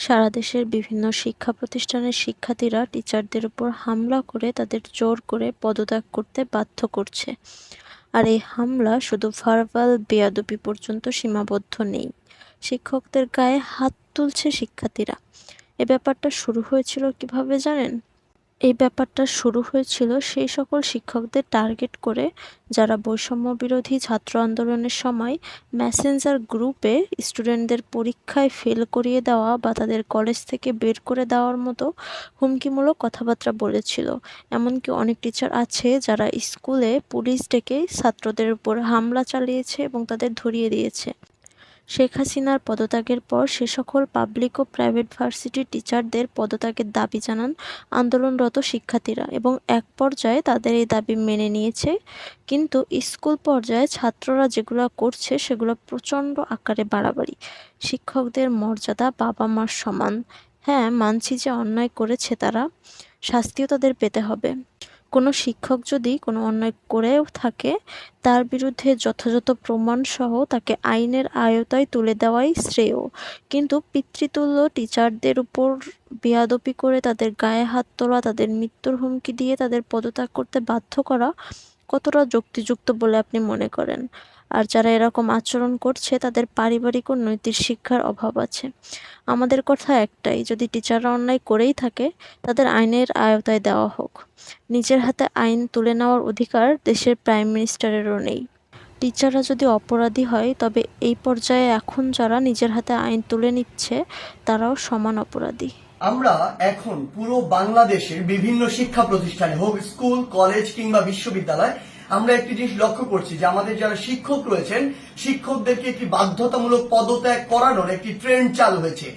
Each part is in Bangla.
সারা দেশের বিভিন্ন শিক্ষা প্রতিষ্ঠানের শিক্ষার্থীরা টিচারদের উপর হামলা করে তাদের জোর করে পদত্যাগ করতে বাধ্য করছে। আর এই হামলা শুধু ভার্বাল বেয়াদবি পর্যন্ত সীমাবদ্ধ নেই, শিক্ষকদের গায়ে হাত তুলছে শিক্ষার্থীরা। এ ব্যাপারটা শুরু হয়েছিল কিভাবে জানেন? এই ব্যাপারটা শুরু হয়েছিল সেই সকল শিক্ষকদের টার্গেট করে যারা বৈষম্য বিরোধী ছাত্র আন্দোলনের সময় মেসেঞ্জার গ্রুপে স্টুডেন্টদের পরীক্ষায় ফেল করিয়ে দেওয়া বা তাদের কলেজ থেকে বের করে দেওয়ার মতো হুমকিমূলক কথাবার্তা বলেছিল। এমনকি অনেক টিচার আছে যারা স্কুলে পুলিশ ডেকে ছাত্রদের উপর হামলা চালিয়েছে এবং তাদের ধরিয়ে দিয়েছে। শেখ হাসিনার পদত্যাগের পর সে সকল পাবলিক ও প্রাইভেট ভার্সিটির টিচারদের পদত্যাগের দাবি জানান আন্দোলনরত শিক্ষার্থীরা এবং এক পর্যায়ে তাদের এই দাবি মেনে নিয়েছে। কিন্তু স্কুল পর্যায়ে ছাত্ররা যেগুলো করছে সেগুলো প্রচণ্ড আকারে বাড়াবাড়ি। শিক্ষকদের মর্যাদা বাবা মার সমান। হ্যাঁ, মানছি যে অন্যায় করেছে তারা, শাস্তিও তাদের পেতে হবে। কোনো শিক্ষক যদি কোনো অন্যায় করেও থাকে তার বিরুদ্ধে যথাযথ প্রমাণসহ তাকে আইনের আওতায় তুলে দেওয়াই শ্রেয়। কিন্তু পিতৃতুল্য টিচারদের উপর বেয়াদবি করে তাদের গায়ে হাত তোলা, তাদের মৃত্যুর হুমকি দিয়ে তাদের পদত্যাগ করতে বাধ্য করা কতটা যুক্তিযুক্ত বলে আপনি মনে করেন? আর যারা এরকম আচরণ করছে তাদের পারিবারিক ও নৈতিক শিক্ষার অভাব আছে। আমাদের কথা একটাই, যদি টিচাররা অন্যায় করেই থাকে তাদের আইনের আওতায় দেওয়া হোক। নিজের হাতে আইন তুলে নেওয়ার অধিকার দেশের প্রাইম মিনিস্টারেরও নেই। টিচাররা যদি অপরাধী হয় তবে এই পর্যায়ে এখন যারা নিজের হাতে আইন তুলে নিচ্ছে তারাও সমান অপরাধী। আমরা এখন পুরো বাংলাদেশের বিভিন্ন শিক্ষা প্রতিষ্ঠানে হোক স্কুল, কলেজ কিংবা বিশ্ববিদ্যালয়, আমরা একটি জিনিস লক্ষ্য করছি যে আমাদের যারা শিক্ষক রয়েছেন শিক্ষকদেরকে একটি বাধ্যতামূলক পদত্যাগ করানোর একটি ট্রেন্ড চালু হয়েছে।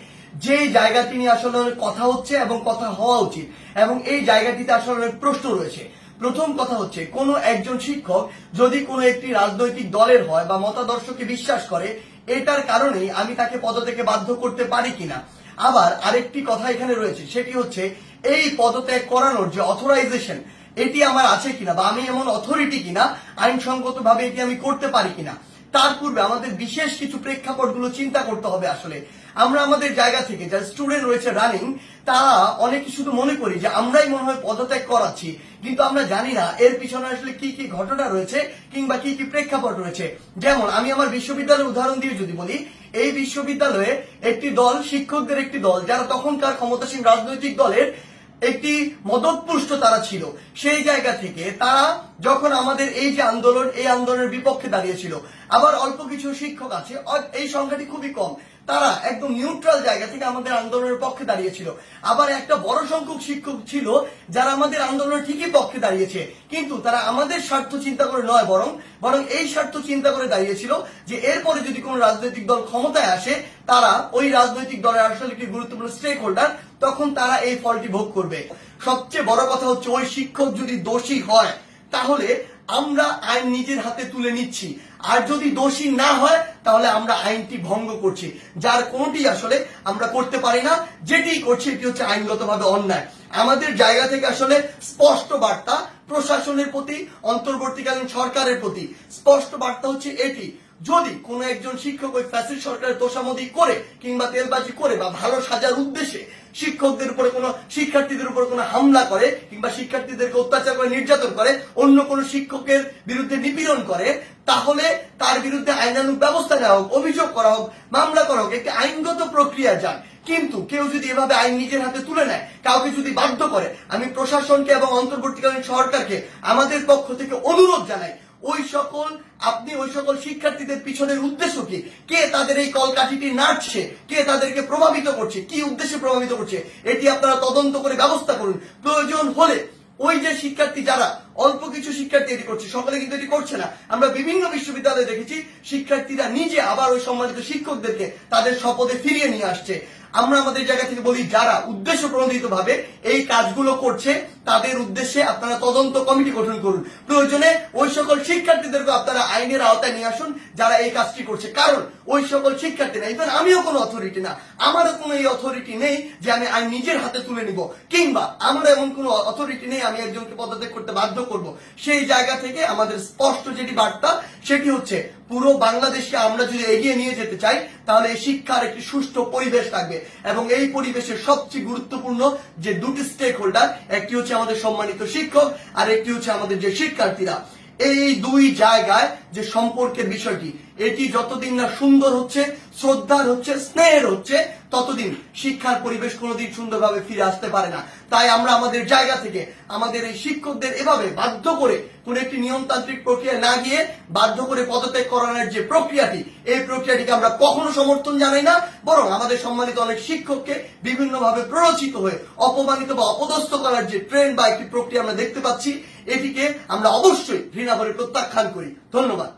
যে জায়গাটি নিয়ে আসলে অনেক কথা হচ্ছে এবং কথা হওয়া উচিত, এবং এই জায়গাটিতে আসলে অনেক প্রশ্ন রয়েছে। প্রথম কথা হচ্ছে, কোনো একজন শিক্ষক যদি কোনো একটি রাজনৈতিক দলের হয় বা মতাদর্শকে বিশ্বাস করে, এটার কারণেই আমি তাকে পদত্যাগে বাধ্য করতে পারি কিনা। আবার আরেকটি কথা এখানে রয়েছে, সেটি হচ্ছে এই পদত্যাগ করানোর যে অথরাইজেশন, এটি আমার আছে কিনা বা আমি এমন অথরিটি কিনা, আইনসঙ্গত ভাবে এটি আমি করতে পারি কিনা। তার পূর্বে আমাদের বিশেষ কিছু প্রেক্ষাপটগুলো চিন্তা করতে হবে। আসলে আমরা আমাদের জায়গা থেকে যারা স্টুডেন্ট রয়েছে রানিং, তারা অনেকে শুধু মনে করি যে আমরাই মনে হয় পদত্যাগ করাচ্ছি, কিন্তু আমরা জানি না এর পিছনে আসলে কি কি ঘটনা রয়েছে কিংবা কি কি প্রেক্ষাপট রয়েছে। যেমন আমি আমার বিশ্ববিদ্যালয়ের উদাহরণ দিয়ে যদি বলি, এই বিশ্ববিদ্যালয়ে একটি দল, শিক্ষকদের একটি দল, যারা তখনকার ক্ষমতাসীন রাজনৈতিক দলের একটি মদতপুষ্ট তারা ছিল। সেই জায়গা থেকে তারা যখন আমাদের এই যে আন্দোলন, এই আন্দোলনের বিপক্ষে দাঁড়িয়েছিল। আবার অল্প কিছু শিক্ষক আছে, এই সংখ্যাটি খুবই কম, তারা একদম নিউট্রাল জায়গা থেকে আমাদের আন্দোলনের পক্ষে দাঁড়িয়েছিল। আবার একটা বড় সংখ্যক শিক্ষক ছিল যারা আমাদের আন্দোলনের ঠিকই পক্ষে দাঁড়িয়েছে, কিন্তু তারা আমাদের স্বার্থ চিন্তা করে নয়, বরং এই স্বার্থ চিন্তা করে দাঁড়িয়েছিল যে এরপরে যদি কোনো রাজনৈতিক দল ক্ষমতায় আসে, তারা ওই রাজনৈতিক দলের আসলে একটি গুরুত্বপূর্ণ স্টেক হোল্ডার, তখন তারা এই ফলটি ভোগ করবে। সবচেয়ে বড় কথা হচ্ছে, ওই শিক্ষক যদি দোষী হয় তাহলে আমরা আইন নিজের হাতে তুলে নিচ্ছি, আর যদি দোষী না হয় তাহলে আমরা আইনটি ভঙ্গ করছি, যার কোনটি আসলে আমরা করতে পারি না। যেটি করছি এটি হচ্ছে আইনগতভাবে অন্যায়। আমাদের জায়গা থেকে আসলে স্পষ্ট বার্তা প্রশাসনের প্রতি, অন্তর্বর্তীকালীন সরকারের প্রতি স্পষ্ট বার্তা হচ্ছে এটি, যদি কোনো একজন শিক্ষক ওই ফ্যাসিস্ট সরকারের তোষামোদি করে কিংবা তেলবাজি করে বা ভালো সাজার উদ্দেশ্যে শিক্ষকদের উপরে কোনো, শিক্ষার্থীদের উপর কোনো হামলা করে কিংবা শিক্ষার্থীদেরকে অত্যাচার করে, নির্যাতন করে, অন্য কোনো শিক্ষকের বিরুদ্ধে নিপীড়ন করে, তাহলে তার বিরুদ্ধে আইনানুগ ব্যবস্থা নেওয়া হোক, অভিযোগ করা হোক, মামলা করা হোক, একটি আইনগত প্রক্রিয়া যান। কিন্তু কেউ যদি এভাবে আইন নিজের হাতে তুলে নেয়, কাউকে যদি বাধ্য করে, আমি প্রশাসনকে এবং অন্তর্বর্তীকালীন সরকারকে আমাদের পক্ষ থেকে অনুরোধ জানাই, আপনি ওই সকল শিক্ষার্থীদের পিছনের উদ্দেশ্য কি, কে তাদের এই কলকাঠিটি নাড়ছে, কে তাদেরকে প্রভাবিত করছে, কি উদ্দেশ্যে প্রভাবিত করছে, এটি আপনারা তদন্ত করে ব্যবস্থা করুন। প্রয়োজন হলে ওই যে শিক্ষার্থী, যারা অল্প কিছু শিক্ষার্থী এটি করছে, সকলে কিন্তু এটি করছে না। আমরা বিভিন্ন বিশ্ববিদ্যালয়ে দেখেছি শিক্ষার্থীরা নিজে আবার ওই সম্মানিত শিক্ষকদেরকে তাদের শপথে ফিরিয়ে নিয়ে আসছে। আমরা আমাদের জায়গা থেকে বলি, যারা উদ্দেশ্য প্রণোদিত ভাবে এই কাজগুলো করছে তাদের উদ্দেশ্যে আপনারা তদন্ত কমিটি গঠন করুন। প্রয়োজনে ওই সকল শিক্ষার্থীদেরকে আপনারা আইনের আওতায় নিয়ে আসুন যারা এই কাজটি করছে। কারণ ওই সকল শিক্ষার্থী না, ইভেন আমিও কোনো অথরিটি না, আমারও কোনো এই অথরিটি নেই যে আমি আইন নিজের হাতে তুলে নিব, কিংবা আমার এমন কোনো অথরিটি নেই আমি একজনকে পদত্যাগ করতে বাধ্য করব। সেই জায়গা থেকে আমাদের স্পষ্ট যেটি বার্তা সেটি হচ্ছে, পুরো বাংলাদেশকে আমরা যদি এগিয়ে নিয়ে যেতে চাই তাহলে এই শিক্ষার একটি সুষ্ঠু পরিবেশ থাকবে, এবং এই পরিবেশের সবচেয়ে গুরুত্বপূর্ণ যে দুটি স্টেক হোল্ডার, একটি হচ্ছে আমাদের সম্মানিত শিক্ষক আর একটি হচ্ছে আমাদের যে শিক্ষার্থীরা। এই দুই জায়গায় যে সম্পর্কের বিষয়টি, এটি যতদিন না সুন্দর হচ্ছে, শ্রদ্ধার হচ্ছে, স্নেহের হচ্ছে, ততদিন শিক্ষার পরিবেশ কোনোদিন সুন্দরভাবে ফিরে আসতে পারে না। তাই আমরা আমাদের জায়গা থেকে আমাদের এই শিক্ষকদের এভাবে বাধ্য করে কোন একটি নিয়মতান্ত্রিক প্রক্রিয়া না গিয়ে বাধ্য করে পদত্যাগ করানোর যে প্রক্রিয়াটি, এই প্রক্রিয়াটিকে আমরা কখনো সমর্থন জানাই না, বরং আমাদের সম্মানিত অনেক শিক্ষককে বিভিন্নভাবে প্ররোচিত হয়ে অপমানিত বা অপদস্থ করার যে ট্রেন্ড বা একটি প্রক্রিয়া আমরা দেখতে পাচ্ছি, এটিকে আমরা অবশ্যই ঘৃণা করে প্রত্যাখ্যান করি। ধন্যবাদ।